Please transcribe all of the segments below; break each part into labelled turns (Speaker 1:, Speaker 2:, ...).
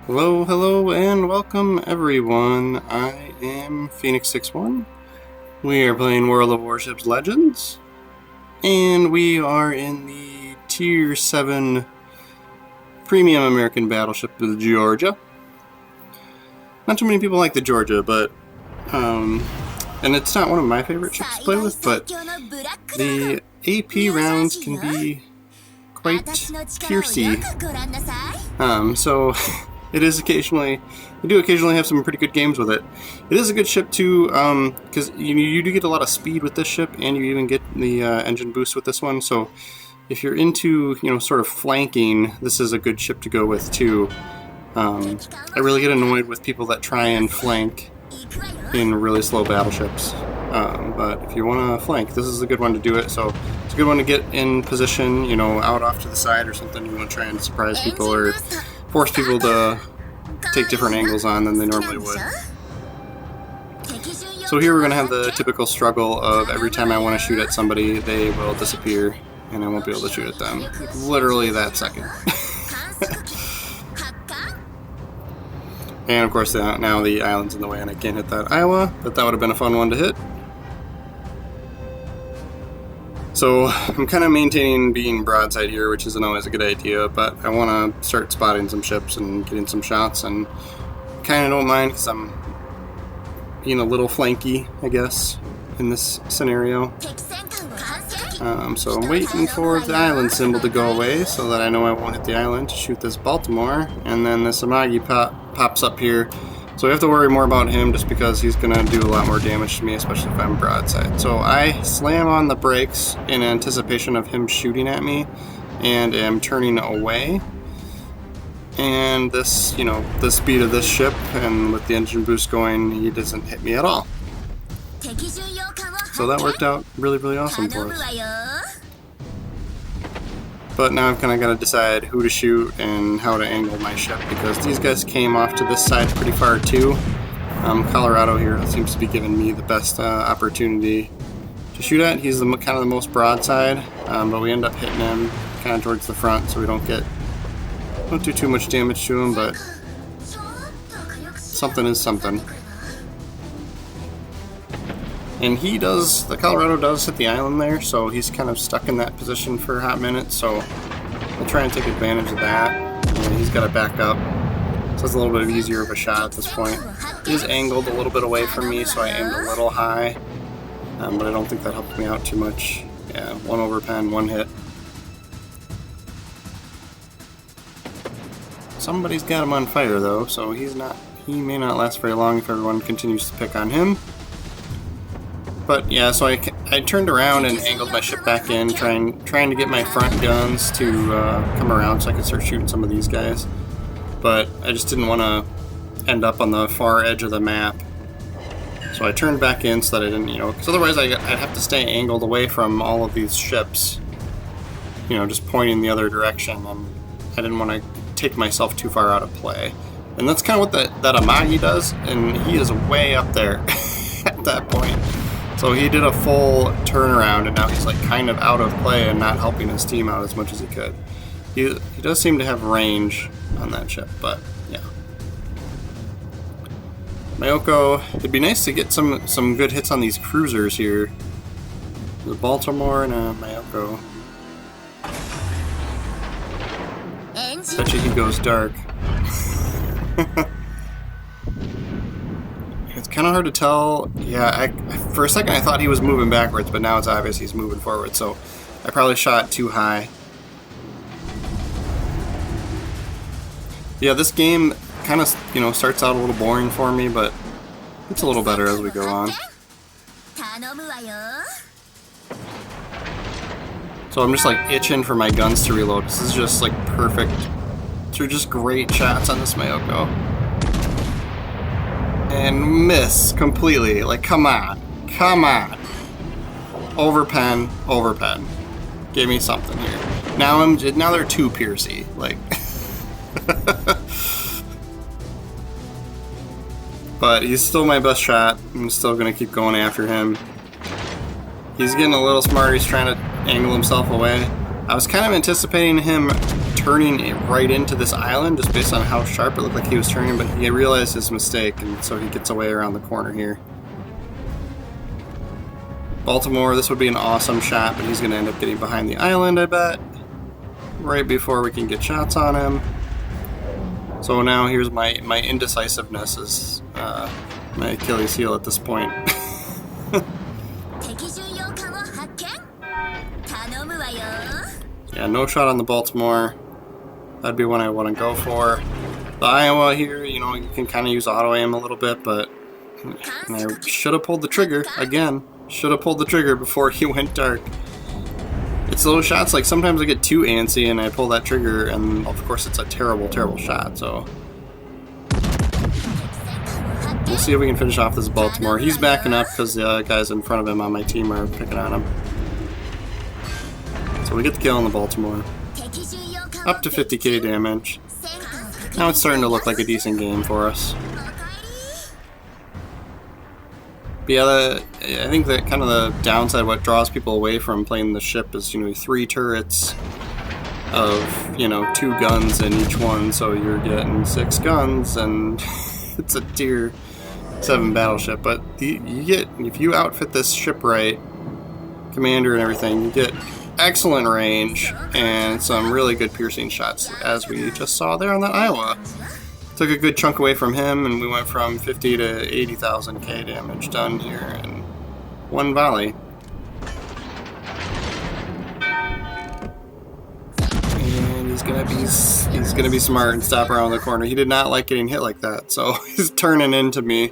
Speaker 1: Hello, hello, and welcome everyone. I am Phoenix61. We are playing World of Warships Legends, and we are in the Tier VII Premium American battleship, the Georgia. Not too many people like the Georgia, but and it's not one of my favorite ships to play with, but the AP rounds can be quite piercy. So it is occasionally, we do occasionally have some pretty good games with it. It is a good ship too, because you do get a lot of speed with this ship, and you even get the engine boost with this one. So if you're into, sort of flanking, this is a good ship to go with too. I really get annoyed with people that try and flank in really slow battleships. But if you want to flank, this is a good one to do it. So it's a good one to get in position, out off to the side or something. You want to try and surprise people or force people to take different angles on than they normally would. So here we're going to have the typical struggle of every time I want to shoot at somebody, they will disappear and I won't be able to shoot at them. Like, literally that second. And of course now the island's in the way and I can't hit that Iowa, but that would have been a fun one to hit. So I'm kind of maintaining being broadside here, which isn't always a good idea, but I want to start spotting some ships and getting some shots, and kind of don't mind because I'm being a little flanky, I guess, in this scenario. So I'm waiting for the island symbol to go away so that I know I won't hit the island to shoot this Baltimore, and then this Amagi pops up here. So I have to worry more about him just because he's going to do a lot more damage to me, especially if I'm broadside. So I slam on the brakes in anticipation of him shooting at me and am turning away. And this, the speed of this ship and with the engine boost going, he doesn't hit me at all. So that worked out really, really awesome for us. But now I've kind of got to decide who to shoot and how to angle my ship, because these guys came off to this side pretty far too. Colorado here seems to be giving me the best opportunity to shoot at. He's kind of the most broadside, but we end up hitting him kind of towards the front, so we don't do too much damage to him, but something is something. And the Colorado does hit the island there, so he's kind of stuck in that position for a hot minute, so we'll try and take advantage of that. And he's got to back up, so it's a little bit easier of a shot at this point. He is angled a little bit away from me, so I aimed a little high, but I don't think that helped me out too much. Yeah, one overpen, one hit. Somebody's got him on fire though, so he may not last very long if everyone continues to pick on him. But yeah, so I turned around and angled my ship back in, trying to get my front guns to come around so I could start shooting some of these guys. But I just didn't want to end up on the far edge of the map. So I turned back in so that I didn't, because otherwise I'd have to stay angled away from all of these ships, just pointing the other direction. And I didn't want to take myself too far out of play. And that's kind of what that Amagi does, and he is way up there at that point. So he did a full turnaround, and now he's like kind of out of play and not helping his team out as much as he could. He does seem to have range on that ship, but yeah. Mayoko, it'd be nice to get some good hits on these cruisers here. The Baltimore and Mayoko. Bet you he goes dark. It's kind of hard to tell. Yeah, for a second I thought he was moving backwards, but now it's obvious he's moving forward, so I probably shot too high. Yeah, this game kind of, starts out a little boring for me, but it's a little better as we go on. So I'm just like itching for my guns to reload. This is just like perfect. They're just great shots on this Mayoko. And miss completely. Like, come on. Overpen. Give me something here. Now they're too piercy. Like, but he's still my best shot. I'm still gonna keep going after him. He's getting a little smart. He's trying to angle himself away. I was kind of anticipating him turning it right into this island just based on how sharp it looked like he was turning, but he realized his mistake, and so he gets away around the corner here. Baltimore, this would be an awesome shot, but he's going to end up getting behind the island, I bet, right before we can get shots on him. So now here's my indecisiveness is my Achilles heel at this point. Yeah, no shot on the Baltimore. That'd be one I want to go for. The Iowa here, you know, you can kind of use auto aim a little bit, but I should have pulled the trigger again. Should have pulled the trigger before he went dark. It's those shots, like sometimes I get too antsy and I pull that trigger, and of course it's a terrible, terrible shot, so. We'll see if we can finish off this Baltimore. He's backing up because the guys in front of him on my team are picking on him. So we get the kill on the Baltimore. Up to 50k damage. Now it's starting to look like a decent game for us. But yeah, I think that kind of the downside, what draws people away from playing the ship is, you know, 3 turrets of, you know, 2 guns in each one, so you're getting 6 guns, and it's a tier 7 battleship. But you get, if you outfit this ship right, commander and everything, you get excellent range and some really good piercing shots, as we just saw there on that Iowa. Took a good chunk away from him, and we went from 50 to 80,000 K damage done here in one volley. And he's gonna be smart and stop around the corner. He did not like getting hit like that, so he's turning into me.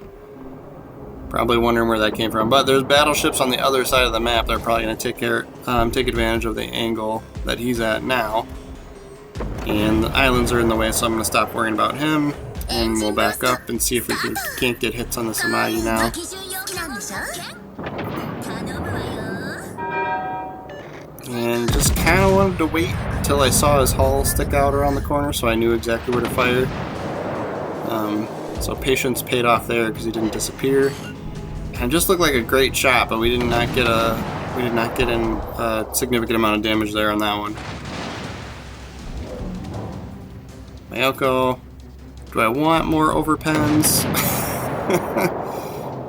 Speaker 1: Probably wondering where that came from. But there's battleships on the other side of the map that are probably gonna take advantage of the angle that he's at now. And the islands are in the way, so I'm going to stop worrying about him, and we'll back up and see if we can't get hits on the Samagi now. And just kind of wanted to wait until I saw his hull stick out around the corner, so I knew exactly where to fire. So patience paid off there because he didn't disappear. And just looked like a great shot, but we did not get in a significant amount of damage there on that one. Mayoko, do I want more overpens?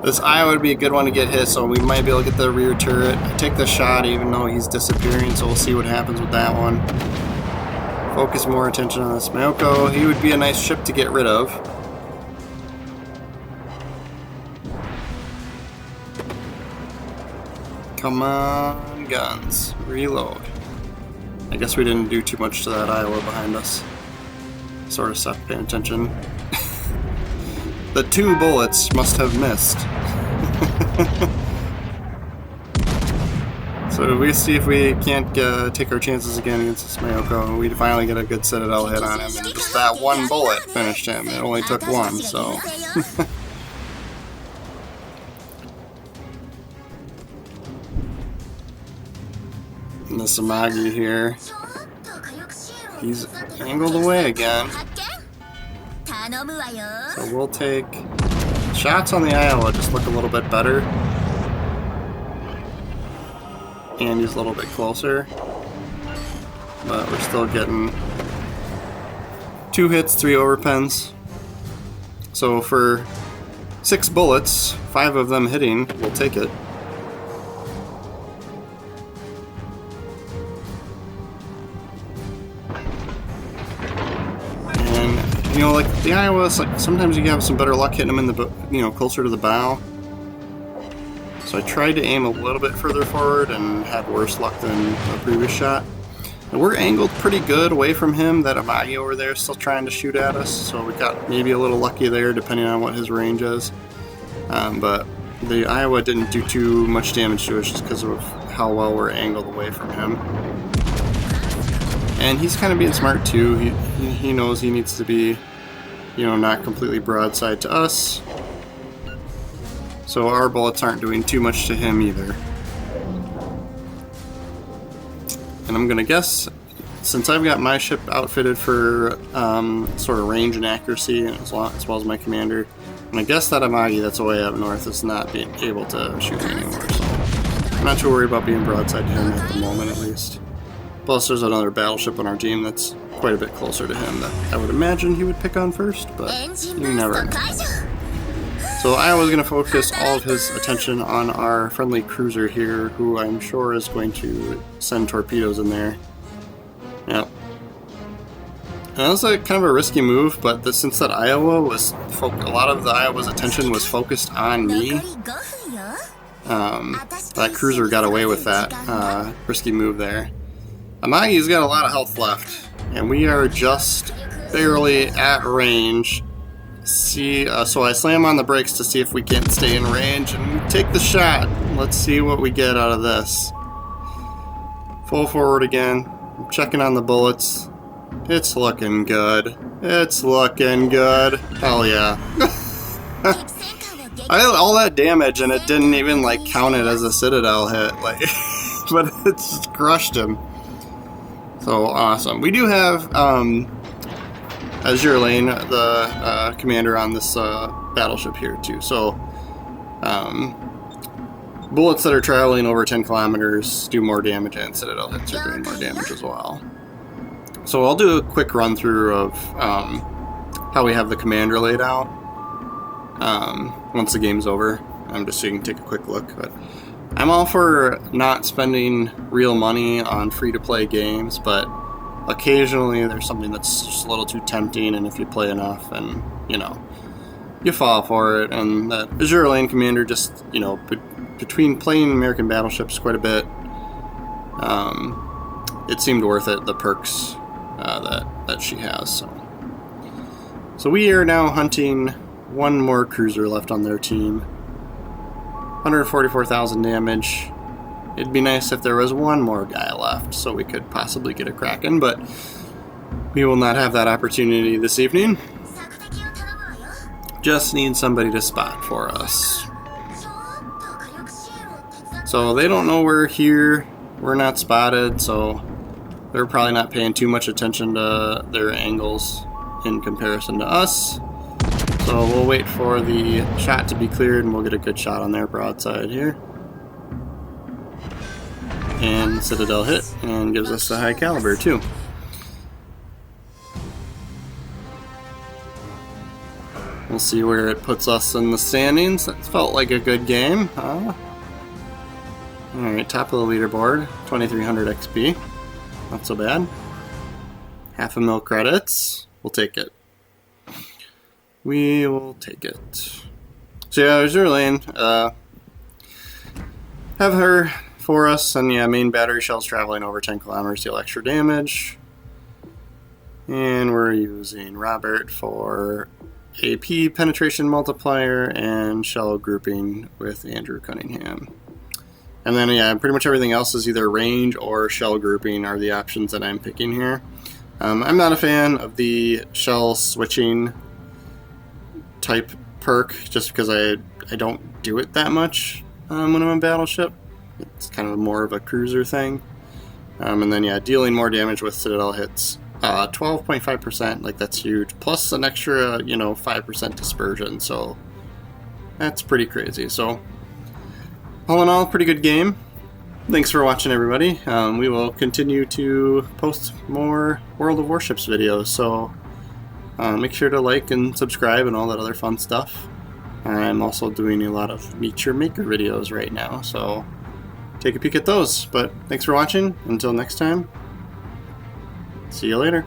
Speaker 1: This Iowa would be a good one to get hit, so we might be able to get the rear turret. I take the shot even though he's disappearing, so we'll see what happens with that one. Focus more attention on this Mayoko. He would be a nice ship to get rid of. Come on, guns. Reload. I guess we didn't do too much to that Iowa behind us. Sort of stopped paying attention. The 2 bullets must have missed. So we see if we can't take our chances again against this Mayoko. We finally get a good Citadel hit on him, and just that 1 bullet finished him. It only took 1, so. And the Samagi here. He's angled away again. So we'll take shots on the Iowa, just look a little bit better. And he's a little bit closer. But we're still getting 2 hits, 3 overpens. So for 6 bullets, 5 of them hitting, we'll take it. You know, like the Iowas, like sometimes you have some better luck hitting them in the, you know, closer to the bow. So I tried to aim a little bit further forward and had worse luck than the previous shot. And we're angled pretty good away from him. That Amagi over there is still trying to shoot at us, so we got maybe a little lucky there depending on what his range is. But the Iowa didn't do too much damage to us just because of how well we're angled away from him. And he's kind of being smart too. He knows he needs to be, you know, not completely broadside to us. So our bullets aren't doing too much to him either. And I'm gonna guess, since I've got my ship outfitted for sort of range and accuracy, as well as my commander, and I guess that Amagi that's way up north is not being able to shoot me anymore. So I'm not too worried about being broadside to him at the moment, at least. Plus, there's another battleship on our team that's quite a bit closer to him that I would imagine he would pick on first, but you never know. So Iowa's going to focus all of his attention on our friendly cruiser here, who I'm sure is going to send torpedoes in there. Yep. That was a kind of a risky move, but since that Iowa was a lot of the Iowa's attention was focused on me, that cruiser got away with that risky move there. Amagi's got a lot of health left, and we are just barely at range. So I slam on the brakes to see if we can't stay in range and take the shot. Let's see what we get out of this. Full forward again. I'm checking on the bullets. It's looking good. It's looking good. Hell yeah. I had all that damage and it didn't even like count it as a Citadel hit. Like, but it just crushed him. So awesome. We do have Azure Lane, the commander on this battleship here too. So bullets that are traveling over 10 kilometers do more damage, and Citadel hits are doing more damage as well. So I'll do a quick run through of how we have the commander laid out once the game's over. Just so you can take a quick look. But I'm all for not spending real money on free-to-play games, but occasionally there's something that's just a little too tempting, and if you play enough, and you fall for it. And that Azure Lane commander just between playing American battleships quite a bit, it seemed worth it, the perks that she has. So we are now hunting one more cruiser left on their team. 144,000 damage. It'd be nice if there was one more guy left so we could possibly get a Kraken, but we will not have that opportunity this evening. Just need somebody to spot for us. So they don't know we're here. We're not spotted, so they're probably not paying too much attention to their angles in comparison to us. So we'll wait for the shot to be cleared and we'll get a good shot on their broadside here. And Citadel hit and gives us the high caliber too. We'll see where it puts us in the standings. That felt like a good game, huh? Alright, top of the leaderboard, 2300 XP. Not so bad. Half a mil credits. We'll take it. We will take it. So yeah, Azure Lane. Have her for us, and yeah, main battery shells traveling over 10 kilometers deal extra damage. And we're using Robert for AP penetration multiplier and shell grouping with Andrew Cunningham. And then yeah, pretty much everything else is either range or shell grouping are the options that I'm picking here. I'm not a fan of the shell switching type perk just because I don't do it that much when I'm on battleship. It's kind of more of a cruiser thing. And then yeah, dealing more damage with Citadel hits. 12.5%, like that's huge. Plus an extra, 5% dispersion, so that's pretty crazy. So all in all, pretty good game. Thanks for watching, everybody. We will continue to post more World of Warships videos, so make sure to like and subscribe and all that other fun stuff. I'm also doing a lot of Meet Your Maker videos right now, so take a peek at those. But thanks for watching. Until next time, see you later.